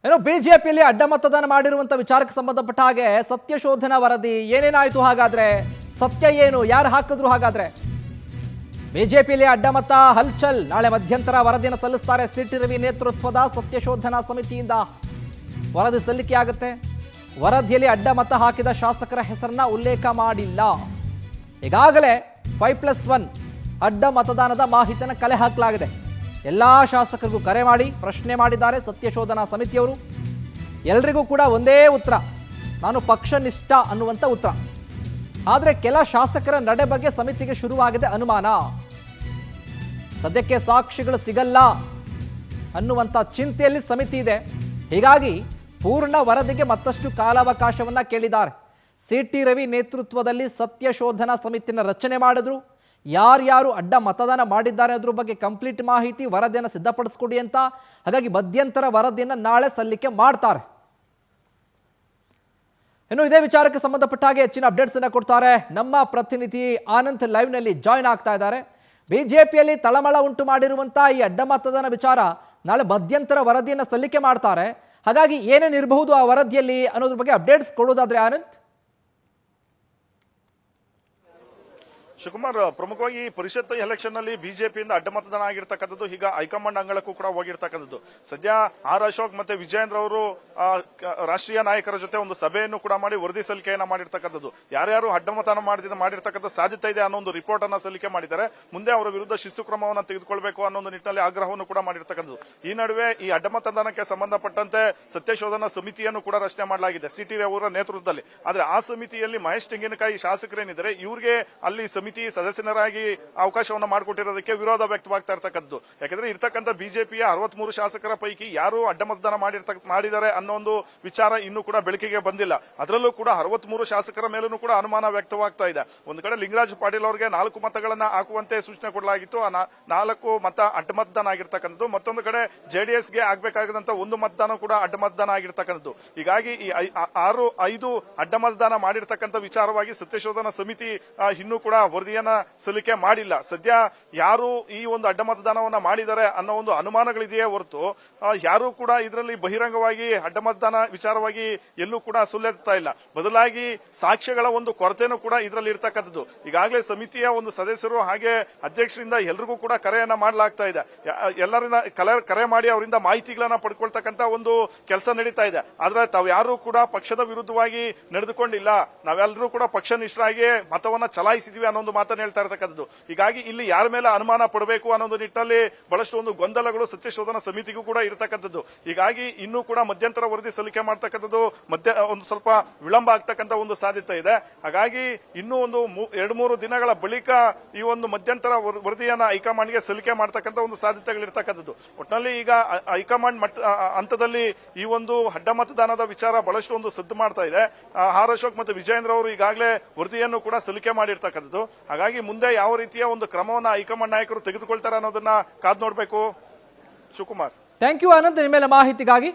ಏನೋ ಬಿಜೆಪಿಯಲ್ಲಿ ಅಡ್ಡ ಮತದಾನ ಮಾಡಿರುವಂತ ವಿಚಾರಕ್ಕೆ ಸಂಬಂಧಪಟ್ಟ ಹಾಗೆ ಸತ್ಯಶೋಧನಾ ವರದಿ ಏನೇನಾಯ್ತು? ಹಾಗಾದ್ರೆ ಸತ್ಯ ಏನು? ಯಾರು ಹಾಕಿದ್ರು? ಹಾಗಾದ್ರೆ ಬಿಜೆಪಿಯಲ್ಲಿ ಅಡ್ಡ ಮತ ಹಲ್ಚಲ್. ನಾಳೆ ಮಧ್ಯಂತರ ವರದಿಯನ್ನು ಸಲ್ಲಿಸ್ತಾರೆ. ಸಿಟಿ ರವಿ ನೇತೃತ್ವದ ಸತ್ಯಶೋಧನಾ ಸಮಿತಿಯಿಂದ ವರದಿ ಸಲ್ಲಿಕೆ ಆಗುತ್ತೆ. ವರದಿಯಲ್ಲಿ ಅಡ್ಡ ಮತ ಹಾಕಿದ ಶಾಸಕರ ಹೆಸರನ್ನ ಉಲ್ಲೇಖ ಮಾಡಿಲ್ಲ. ಈಗಾಗಲೇ 5+1 ಅಡ್ಡ ಮತದಾನದ ಮಾಹಿತಿಯನ್ನು ಕಲೆ ಹಾಕಲಾಗಿದೆ. ಎಲ್ಲಾ ಶಾಸಕರಿಗೂ ಕರೆ ಮಾಡಿ ಪ್ರಶ್ನೆ ಮಾಡಿದ್ದಾರೆ ಸತ್ಯಶೋಧನಾ ಸಮಿತಿಯವರು. ಎಲ್ರಿಗೂ ಕೂಡ ಒಂದೇ ಉತ್ತರ, ನಾನು ಪಕ್ಷನಿಷ್ಠ ಅನ್ನುವಂಥ ಉತ್ತರ. ಆದರೆ ಕೆಲ ಶಾಸಕರ ನಡೆ ಬಗ್ಗೆ ಸಮಿತಿಗೆ ಶುರುವಾಗಿದೆ ಅನುಮಾನ. ಸದ್ಯಕ್ಕೆ ಸಾಕ್ಷಿಗಳು ಸಿಗಲ್ಲ ಅನ್ನುವಂಥ ಚಿಂತೆಯಲ್ಲಿ ಸಮಿತಿ ಇದೆ. ಹೀಗಾಗಿ ಪೂರ್ಣ ವರದಿಗೆ ಮತ್ತಷ್ಟು ಕಾಲಾವಕಾಶವನ್ನ ಕೇಳಿದ್ದಾರೆ. ಸಿಟಿ ರವಿ ನೇತೃತ್ವದಲ್ಲಿ ಸತ್ಯಶೋಧನಾ ಸಮಿತಿಯನ್ನು ರಚನೆ ಮಾಡಿದ್ರು. ಯಾರ್ಯಾರು ಅಡ್ಡ ಮತದಾನ ಮಾಡಿದ್ದಾರೆ ಅದ್ರ ಬಗ್ಗೆ ಕಂಪ್ಲೀಟ್ ಮಾಹಿತಿ ವರದಿಯನ್ನು ಸಿದ್ಧಪಡಿಸ್ಕೊಡಿ ಅಂತ. ಹಾಗಾಗಿ ಮಧ್ಯಂತರ ವರದಿಯನ್ನು ನಾಳೆ ಸಲ್ಲಿಕೆ ಮಾಡ್ತಾರೆ. ಇನ್ನು ಇದೇ ವಿಚಾರಕ್ಕೆ ಸಂಬಂಧಪಟ್ಟ ಹಾಗೆ ಹೆಚ್ಚಿನ ಅಪ್ಡೇಟ್ಸ್ ಅನ್ನ ಕೊಡ್ತಾರೆ ನಮ್ಮ ಪ್ರತಿನಿಧಿ ಆನಂದ್. ಲೈವ್ ನಲ್ಲಿ ಜಾಯ್ನ್ ಆಗ್ತಾ ಇದ್ದಾರೆ. ಬಿಜೆಪಿಯಲ್ಲಿ ತಳಮಳ ಉಂಟು ಮಾಡಿರುವಂತಹ ಈ ಅಡ್ಡ ಮತದಾನ ವಿಚಾರ ನಾಳೆ ಮಧ್ಯಂತರ ವರದಿಯನ್ನು ಸಲ್ಲಿಕೆ ಮಾಡ್ತಾರೆ. ಹಾಗಾಗಿ ಏನೇನು ಇರಬಹುದು ಆ ವರದಿಯಲ್ಲಿ ಅನ್ನೋದ್ರ ಬಗ್ಗೆ ಅಪ್ಡೇಟ್ಸ್ ಕೊಡೋದಾದ್ರೆ ಆನಂದ್. ಶಿವಕುಮಾರ್, ಪ್ರಮುಖವಾಗಿ ಪರಿಷತ್ ಎಲೆಕ್ಷನ್ ನಲ್ಲಿ ಬಿಜೆಪಿಯಿಂದ ಅಡ್ಡ ಮತದಾನ ಆಗಿರ್ತಕ್ಕಂಥದ್ದು ಈಗ ಹೈಕಮಾಂಡ್ ಅಂಗಳಕ್ಕೂ ಕೂಡ ಹೋಗಿರ್ತಕ್ಕಂಥದ್ದು. ಸದ್ಯ ಆರ್ ಅಶೋಕ್ ಮತ್ತೆ ವಿಜಯೇಂದ್ರ ಅವರು ರಾಷ್ಟ್ರೀಯ ನಾಯಕರ ಜೊತೆ ಒಂದು ಸಭೆಯನ್ನು ಕೂಡ ಮಾಡಿ ವರದಿ ಸಲ್ಲಿಕೆಯನ್ನ ಮಾಡಿರ್ತಕ್ಕಂಥದ್ದು. ಯಾರ್ಯಾರು ಅಡ್ಡ ಮತದಾನ ಮಾಡಿರ್ತಕ್ಕಂಥ ಸಾಧ್ಯತೆ ಇದೆ ಅನ್ನೋ ಒಂದು ರಿಪೋರ್ಟ್ ಅನ್ನ ಸಲ್ಲಿಕೆ ಮಾಡಿದ್ದಾರೆ. ಮುಂದೆ ಅವರ ವಿರುದ್ಧ ಶಿಸ್ತು ಕ್ರಮವನ್ನು ತೆಗೆದುಕೊಳ್ಬೇಕು ಅನ್ನೋ ಒಂದು ನಿಟ್ಟಿನಲ್ಲಿ ಆಗ್ರಹವನ್ನು ಕೂಡ ಮಾಡಿರ್ತಕ್ಕಂಥದ್ದು. ಈ ನಡುವೆ ಈ ಅಡ್ಡ ಮತದಾನಕ್ಕೆ ಸಂಬಂಧಪಟ್ಟಂತೆ ಸತ್ಯಶೋಧನಾ ಸಮಿತಿಯನ್ನು ಕೂಡ ರಚನೆ ಮಾಡಲಾಗಿದೆ ಸಿಟಿ ಅವರ ನೇತೃತ್ವದಲ್ಲಿ. ಆದ್ರೆ ಆ ಸಮಿತಿಯಲ್ಲಿ ಮಹೇಶ್ ತೆಂಗಿನಕಾಯಿ ಶಾಸಕರೇನಿದ್ದಾರೆ ಇವರಿಗೆ ಅಲ್ಲಿ ಸಮಿತಿ ಸದಸ್ಯರಾಗಿ ಅವಕಾಶವನ್ನು ಮಾಡಿಕೊಟ್ಟಿರೋದಕ್ಕೆ ವಿರೋಧ ವ್ಯಕ್ತವಾಗ್ತಾ ಇರ್ತಕ್ಕಂಥದ್ದು. ಯಾಕಂದ್ರೆ ಇರ್ತಕ್ಕಂಥ ಬಿಜೆಪಿಯ 63 ಶಾಸಕರ ಪೈಕಿ ಯಾರು ಅಡ್ಡ ಮತದಾನ ಮಾಡಿದ್ದಾರೆ ಅನ್ನೋ ಒಂದು ವಿಚಾರ ಇನ್ನೂ ಕೂಡ ಬೆಳಕಿಗೆ ಬಂದಿಲ್ಲ. ಅದರಲ್ಲೂ ಕೂಡ 63 ಶಾಸಕರ ಮೇಲೂ ಕೂಡ ಅನುಮಾನ ವ್ಯಕ್ತವಾಗ್ತಾ ಇದೆ. ಒಂದು ಕಡೆ ಲಿಂಗರಾಜ್ ಪಾಟೀಲ್ ಅವರಿಗೆ 4 ಮತಗಳನ್ನ ಹಾಕುವಂತೆ ಸೂಚನೆ ಕೊಡಲಾಗಿತ್ತು. ಆ 4 ಮತ ಅಡ್ಡ ಮತದಾನ ಆಗಿರ್ತಕ್ಕಂಥದ್ದು. ಮತ್ತೊಂದು ಕಡೆ ಜೆಡಿಎಸ್ಗೆ ಆಗ್ಬೇಕಾದಂತ 1 ಮತದಾನ ಕೂಡ ಅಡ್ಡ ಮತದಾನ ಆಗಿರ್ತಕ್ಕಂಥದ್ದು. ಹೀಗಾಗಿ ಈ 5 ಅಡ್ಡ ಮತದಾನ ಮಾಡಿರ್ತಕ್ಕಂಥ ವಿಚಾರವಾಗಿ ಸತ್ಯಶೋಧನಾ ಸಮಿತಿ ಇನ್ನೂ ಕೂಡ ವರದಿಯನ್ನ ಸಲ್ಲಿಕೆ ಮಾಡಿಲ್ಲ. ಸದ್ಯ ಯಾರು ಈ ಒಂದು ಅಡ್ಡ ಮತದಾನವನ್ನ ಮಾಡಿದ್ದಾರೆ ಅನ್ನೋ ಒಂದು ಅನುಮಾನಗಳಿದೆಯೇ ಹೊರತು ಯಾರು ಕೂಡ ಇದರಲ್ಲಿ ಬಹಿರಂಗವಾಗಿ ಅಡ್ಡ ಮತದಾನ ವಿಚಾರವಾಗಿ ಎಲ್ಲೂ ಕೂಡ ಸುಳ್ಳೆತ್ತಾ ಇಲ್ಲ. ಬದಲಾಗಿ ಸಾಕ್ಷ್ಯಗಳ ಒಂದು ಕೊರತೆನೂ ಕೂಡ ಇದರಲ್ಲಿ ಇರ್ತಕ್ಕಂಥದ್ದು. ಈಗಾಗಲೇ ಸಮಿತಿಯ ಒಂದು ಸದಸ್ಯರು ಹಾಗೆ ಅಧ್ಯಕ್ಷರಿಂದ ಎಲ್ರಿಗೂ ಕೂಡ ಕರೆಯನ್ನ ಮಾಡಲಾಗ್ತಾ ಇದೆ. ಎಲ್ಲರಿಂದ ಕರೆ ಮಾಡಿ ಅವರಿಂದ ಮಾಹಿತಿಗಳನ್ನ ಪಡ್ಕೊಳ್ತಕ್ಕಂಥ ಒಂದು ಕೆಲಸ ನಡೀತಾ ಇದೆ. ಆದ್ರೆ ತಾವು ಯಾರು ಕೂಡ ಪಕ್ಷದ ವಿರುದ್ಧವಾಗಿ ನಡೆದುಕೊಂಡಿಲ್ಲ, ನಾವೆಲ್ಲರೂ ಕೂಡ ಪಕ್ಷನಿಷ್ಠರಾಗಿ ಮತವನ್ನ ಚಲಾಯಿಸಿದ್ವಿ ಅನ್ನೋ ಒಂದು ಮಾತನ್ನು ಹೇಳ್ತಾ ಇರತಕ್ಕಂಥದ್ದು. ಹೀಗಾಗಿ ಇಲ್ಲಿ ಯಾರ ಮೇಲೆ ಅನುಮಾನ ಪಡಬೇಕು ಅನ್ನೋ ನಿಟ್ಟಿನಲ್ಲಿ ಬಹಳಷ್ಟು ಒಂದು ಗೊಂದಲಗಳು ಸತ್ಯಶೋಧನಾ ಸಮಿತಿಗೂ ಕೂಡ ಇರತಕ್ಕಂಥದ್ದು. ಹೀಗಾಗಿ ಇನ್ನೂ ಕೂಡ ಮಧ್ಯಂತರ ವರದಿ ಸಲ್ಲಿಕೆ ಮಾಡ್ತಕ್ಕಂಥದ್ದು ಒಂದು ಸ್ವಲ್ಪ ವಿಳಂಬ ಆಗ್ತಕ್ಕಂಥ ಒಂದು ಸಾಧ್ಯತೆ ಇದೆ. ಹಾಗಾಗಿ ಇನ್ನೂ ಒಂದು 2-3 ದಿನಗಳ ಬಳಿಕ ಈ ಒಂದು ಮಧ್ಯಂತರ ವರದಿಯನ್ನ ಹೈಕಮಾಂಡ್ಗೆ ಸಲ್ಲಿಕೆ ಮಾಡ್ತಕ್ಕಂಥ ಒಂದು ಸಾಧ್ಯತೆಗಳಿರ್ತಕ್ಕಂಥದ್ದು. ಒಟ್ಟಿನಲ್ಲಿ ಈಗ ಹೈಕಮಾಂಡ್ ಹಂತದಲ್ಲಿ ಈ ಒಂದು ಅಡ್ಡ ಮತದಾನದ ವಿಚಾರ ಬಹಳಷ್ಟು ಒಂದು ಸದ್ದು ಮಾಡ್ತಾ ಇದೆ. ಆರ್ ಅಶೋಕ್ ಮತ್ತು ವಿಜಯೇಂದ್ರ ಅವರು ಈಗಾಗಲೇ ವರದಿಯನ್ನು ಕೂಡ ಸಲ್ಲಿಕೆ ಮಾಡಿರ್ತಕ್ಕಂಥದ್ದು. ಹಾಗಾಗಿ ಮುಂದೆ ಯಾವ ರೀತಿಯ ಒಂದು ಕ್ರಮವನ್ನ ಹೈಕಮಾಂಡ್ ನಾಯಕರು ತೆಗೆದುಕೊಳ್ತಾರೆ ಅನ್ನೋದನ್ನ ಕಾದ್ ನೋಡಬೇಕು. ಶಿವಕುಮಾರ್, ಥ್ಯಾಂಕ್ ಯು ಆನಂದ್ ನಿಮ್ಮ ಮೇಲೆ ಮಾಹಿತಿಗಾಗಿ.